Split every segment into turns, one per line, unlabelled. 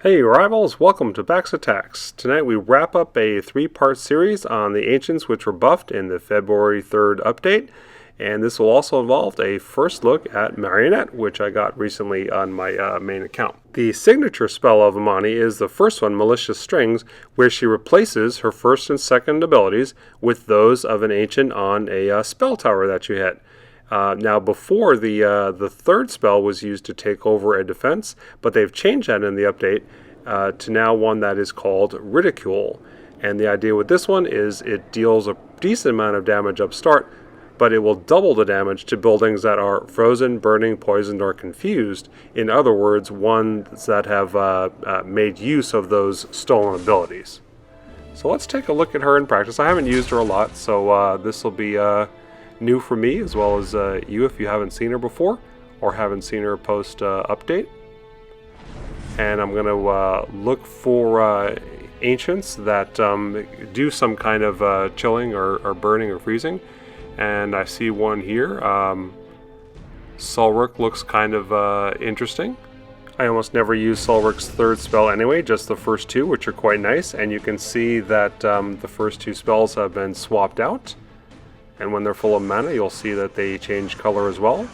Hey rivals, welcome to Bax Attacks. Tonight we wrap up a three-part series on the Ancients which were buffed in the February 3rd update, and this will also involve a first look at Marionette, which I got recently on my main account. The signature spell of Amani is the first one, Malicious Strings, where she replaces her first and second abilities with those of an Ancient on a spell tower that you hit. Now, before the third spell was used to take over a defense, but they've changed that in the update to now one that is called Ridicule. And the idea with this one is it deals a decent amount of damage up start, but it will double the damage to buildings that are frozen, burning, poisoned, or confused. In other words, ones that have made use of those stolen abilities. So let's take a look at her in practice. I haven't used her a lot, so this will be new for me, as well as you if you haven't seen her before or haven't seen her post update. And I'm going to look for ancients that do some kind of chilling or burning or freezing. And I see one here. Sulruk looks kind of interesting. I almost never use Sulruk's third spell anyway, just the first two, which are quite nice. And you can see that the first two spells have been swapped out. And when they're full of mana, you'll see that they change color as well.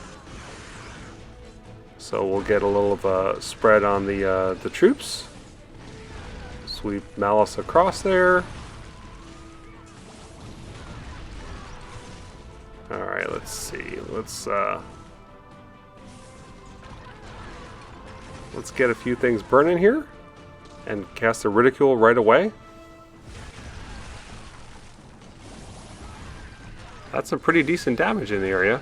So we'll get a little of a spread on the troops. Sweep Malice across there. Alright, let's see. Let's get a few things burning here. And cast a Ridicule right away. That's some pretty decent damage in the area.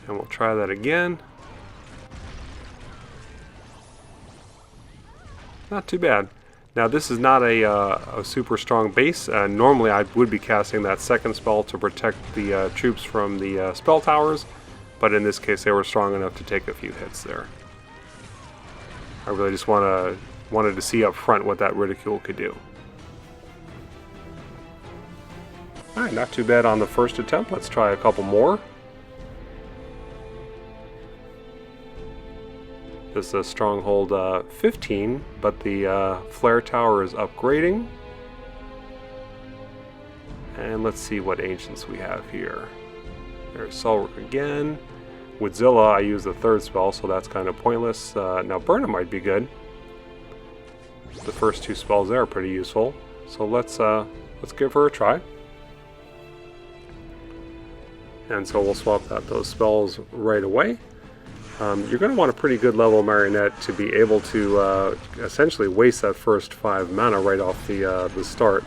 And we'll try that again. Not too bad. Now this is not a super strong base. Normally I would be casting that second spell to protect the troops from the spell towers, but in this case they were strong enough to take a few hits there. I really just wanted to see up front what that Ridicule could do. Alright, not too bad on the first attempt. Let's try a couple more. This is a Stronghold 15, but the Flare Tower is upgrading. And let's see what Ancients we have here. There's Sulruk again. With Zilla, I use the third spell, so that's kind of pointless. Now Burna might be good. The first two spells there are pretty useful. So let's give her a try. And so we'll swap out those spells right away. You're going to want a pretty good level Marionette to be able to essentially waste that first 5 mana right off the start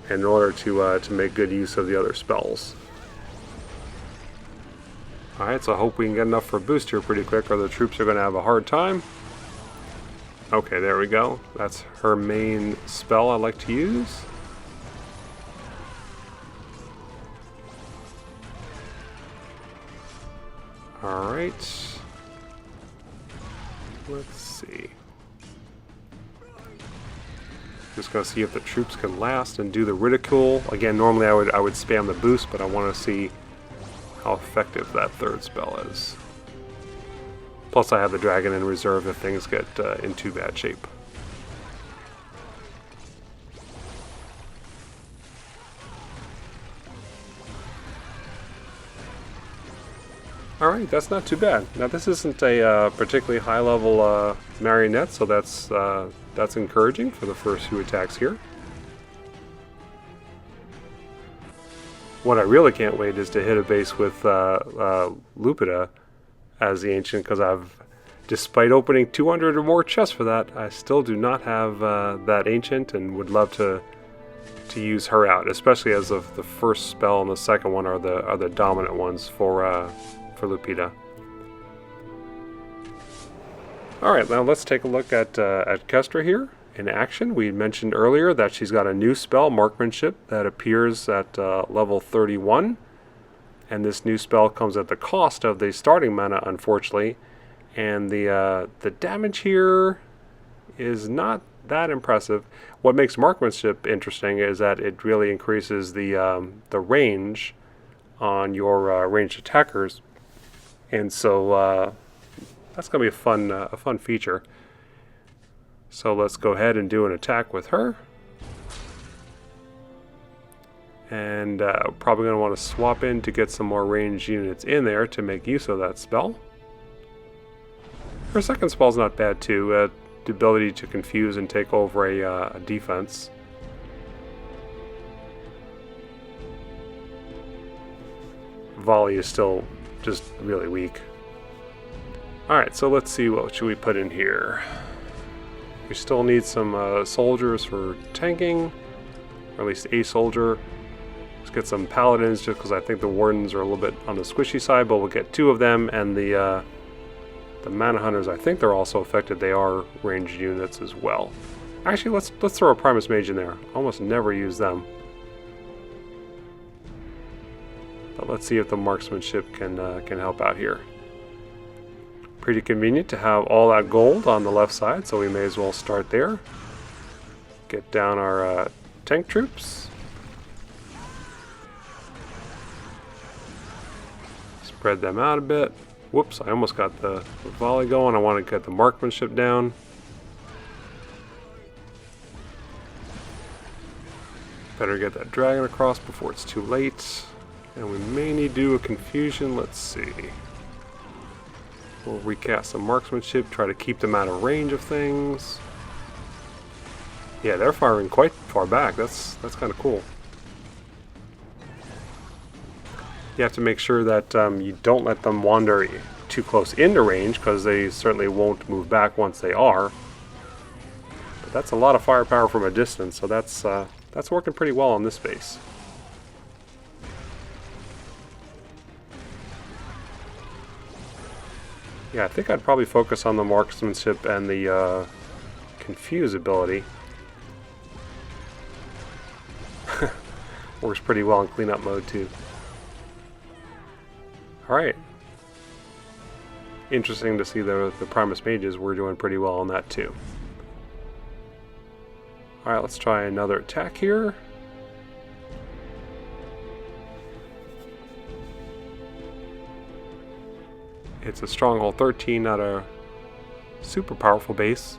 in order to make good use of the other spells. Alright, so I hope we can get enough for a boost here pretty quick or the troops are going to have a hard time. Okay, there we go. That's her main spell I like to use. Alright, let's see. Just gonna see if the troops can last and do the Ridicule. Again, normally I would spam the boost, but I want to see how effective that third spell is. Plus I have the dragon in reserve if things get in too bad shape. Alright, that's not too bad. Now this isn't a particularly high level Marionette, so that's encouraging for the first few attacks here. What I really can't wait is to hit a base with Lupita as the Ancient, because despite opening 200 or more chests for that, I still do not have that Ancient and would love to use her out, especially as the first spell and the second one are the dominant ones for Lupita. Alright, now let's take a look at Kestra here in action. We mentioned earlier that she's got a new spell, Marksmanship, that appears at level 31. And this new spell comes at the cost of the starting mana, unfortunately. And the damage here is not that impressive. What makes Marksmanship interesting is that it really increases the range on your ranged attackers. And so that's going to be a fun feature. So let's go ahead and do an attack with her. And probably going to want to swap in to get some more ranged units in there to make use of that spell. Her second spell's not bad too, the ability to confuse and take over a defense. Volley is still just really weak. Alright, so let's see, what should we put in here? We still need some soldiers for tanking, or at least a soldier. Let's get some paladins just because I think the wardens are a little bit on the squishy side, but we'll get 2 of them, and the mana hunters, I think they're also affected. They are ranged units as well. Actually, let's throw a Primus Mage in there. Almost never use them. But let's see if the marksmanship can help out here. Pretty convenient to have all that gold on the left side, so we may as well start there. Get down our tank troops. Spread them out a bit. Whoops, I almost got the volley going. I want to get the marksmanship down. Better get that dragon across before it's too late. And we may need to do a confusion. Let's see. We'll recast some marksmanship, try to keep them out of range of things. Yeah, they're firing quite far back. That's kind of cool. You have to make sure that you don't let them wander too close into range, because they certainly won't move back once they are. But that's a lot of firepower from a distance, so that's working pretty well on this base. Yeah, I think I'd probably focus on the marksmanship and the confuse ability. Works pretty well in cleanup mode too. Alright. Interesting to see the Primus Mages were doing pretty well on that too. Alright, let's try another attack here. It's a Stronghold 13, not a super powerful base.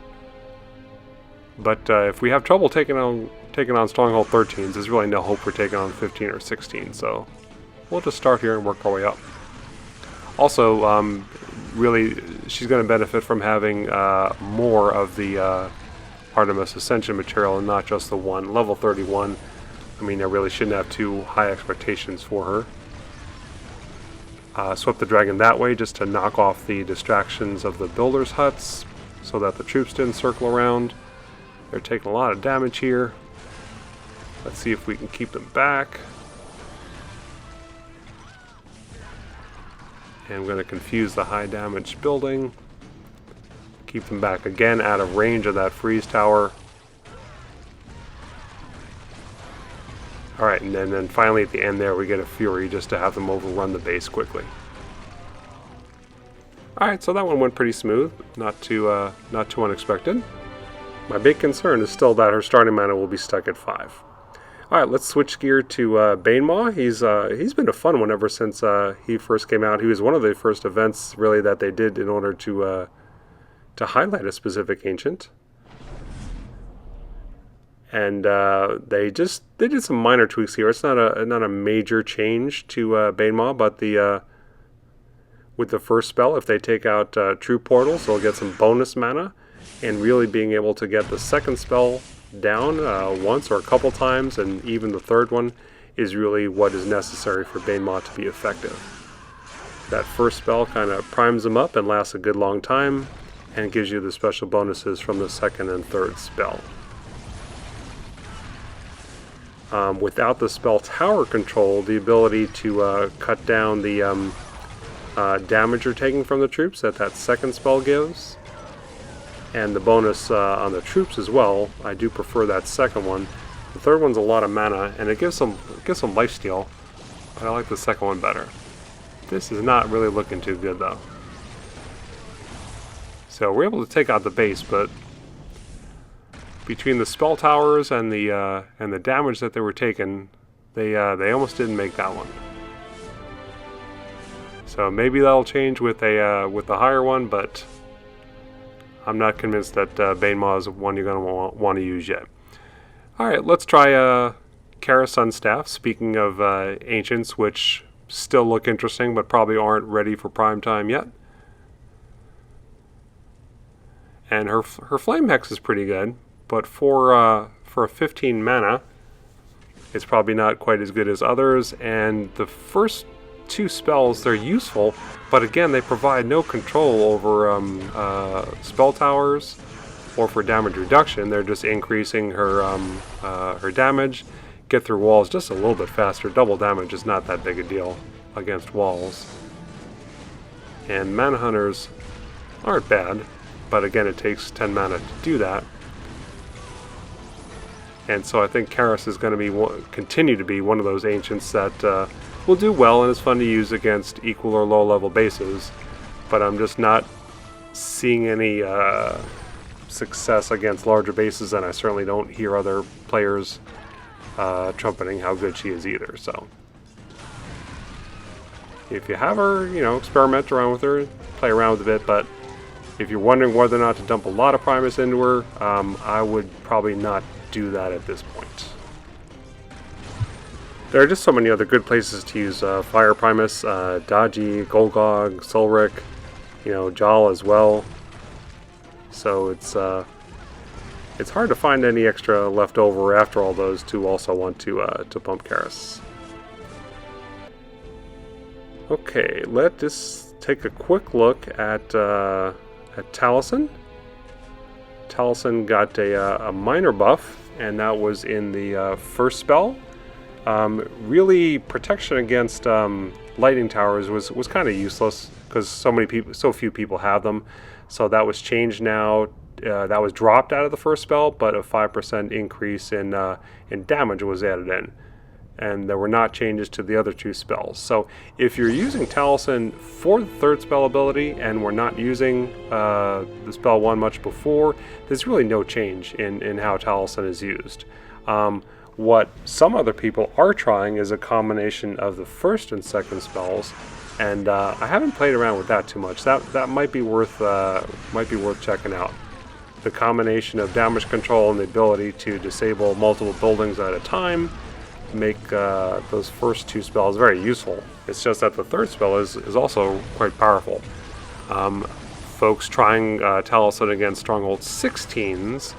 But if we have trouble taking on Stronghold 13s, there's really no hope for taking on 15 or 16, so we'll just start here and work our way up. Also, really, she's going to benefit from having more of the Artemis Ascension material and not just the one. Level 31, I mean, I really shouldn't have too high expectations for her. Swept the dragon that way just to knock off the distractions of the builders' huts so that the troops didn't circle around. They're taking a lot of damage here. Let's see if we can keep them back. And I'm going to confuse the high damage building. Keep them back again out of range of that freeze tower. Alright, and then finally at the end there we get a Fury just to have them overrun the base quickly. Alright, so that one went pretty smooth. Not too unexpected. My big concern is still that her starting mana will be stuck at 5. Alright, let's switch gear to Banemaw. He's been a fun one ever since he first came out. He was one of the first events, really, that they did in order to highlight a specific ancient. And they did some minor tweaks here. It's not a major change to Banemaw, but with the first spell, if they take out True Portals, they'll get some bonus mana, and really being able to get the second spell down once or a couple times, and even the third one, is really what is necessary for Banemaw to be effective. That first spell kind of primes them up and lasts a good long time, and gives you the special bonuses from the second and third spell. Without the spell tower control, the ability to cut down the damage you're taking from the troops that second spell gives, and the bonus on the troops as well. I do prefer that second one. The third one's a lot of mana, and it gives some lifesteal, but I like the second one better. This is not really looking too good though. So we're able to take out the base, but between the spell towers and the damage that they were taking, they almost didn't make that one. So maybe that'll change with the higher one, but I'm not convinced that Bane Maw is one you're going to want to use yet. Alright, let's try Kara Sunstaff. Speaking of ancients, which still look interesting, but probably aren't ready for prime time yet. And her Flame Hex is pretty good, but for a 15 mana, it's probably not quite as good as others. And the first two spells, they're useful, but again, they provide no control over spell towers or for damage reduction. They're just increasing her damage. Get through walls just a little bit faster. Double damage is not that big a deal against walls. And Mana Hunters aren't bad, but again, it takes 10 mana to do that. And so I think Karis is going to continue to be one of those ancients that will do well and is fun to use against equal or low level bases. But I'm just not seeing any success against larger bases, and I certainly don't hear other players trumpeting how good she is either. So if you have her, experiment around with her, play around with a bit. But if you're wondering whether or not to dump a lot of Primus into her, I would probably not do that at this point. There are just so many other good places to use Fire Primus, Daji, Golgog, Solric, Jal as well. So it's hard to find any extra left over after all those to also want to pump Karis. Okay, let's just take a quick look at Taliesin. Taliesin got a minor buff, and that was in the first spell. Really, protection against lightning towers was kind of useless because so few people have them. So that was changed now. That was dropped out of the first spell, but a 5% increase in damage was added in. And there were not changes to the other two spells. So if you're using Taliesin for the third spell ability and we're not using the spell one much before, there's really no change in how Taliesin is used. What some other people are trying is a combination of the first and second spells, and I haven't played around with that too much. That might be worth checking out. The combination of damage control and the ability to disable multiple buildings at a time make those first two spells very useful. It's just that the third spell is also quite powerful. Folks trying Taliesin against Stronghold 16s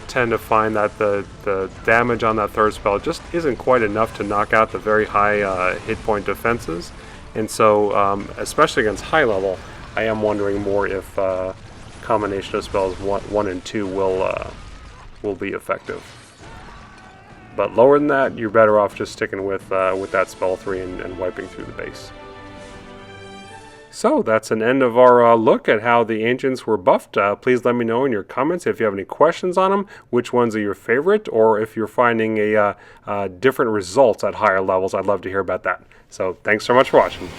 tend to find that the damage on that third spell just isn't quite enough to knock out the very high hit point defenses. And so, especially against high level, I am wondering more if combination of spells 1 and 2 will be effective. But lower than that, you're better off just sticking with that spell 3 and wiping through the base. So that's an end of our look at how the Ancients were buffed. Please let me know in your comments if you have any questions on them, which ones are your favorite, or if you're finding different results at higher levels. I'd love to hear about that. So thanks so much for watching.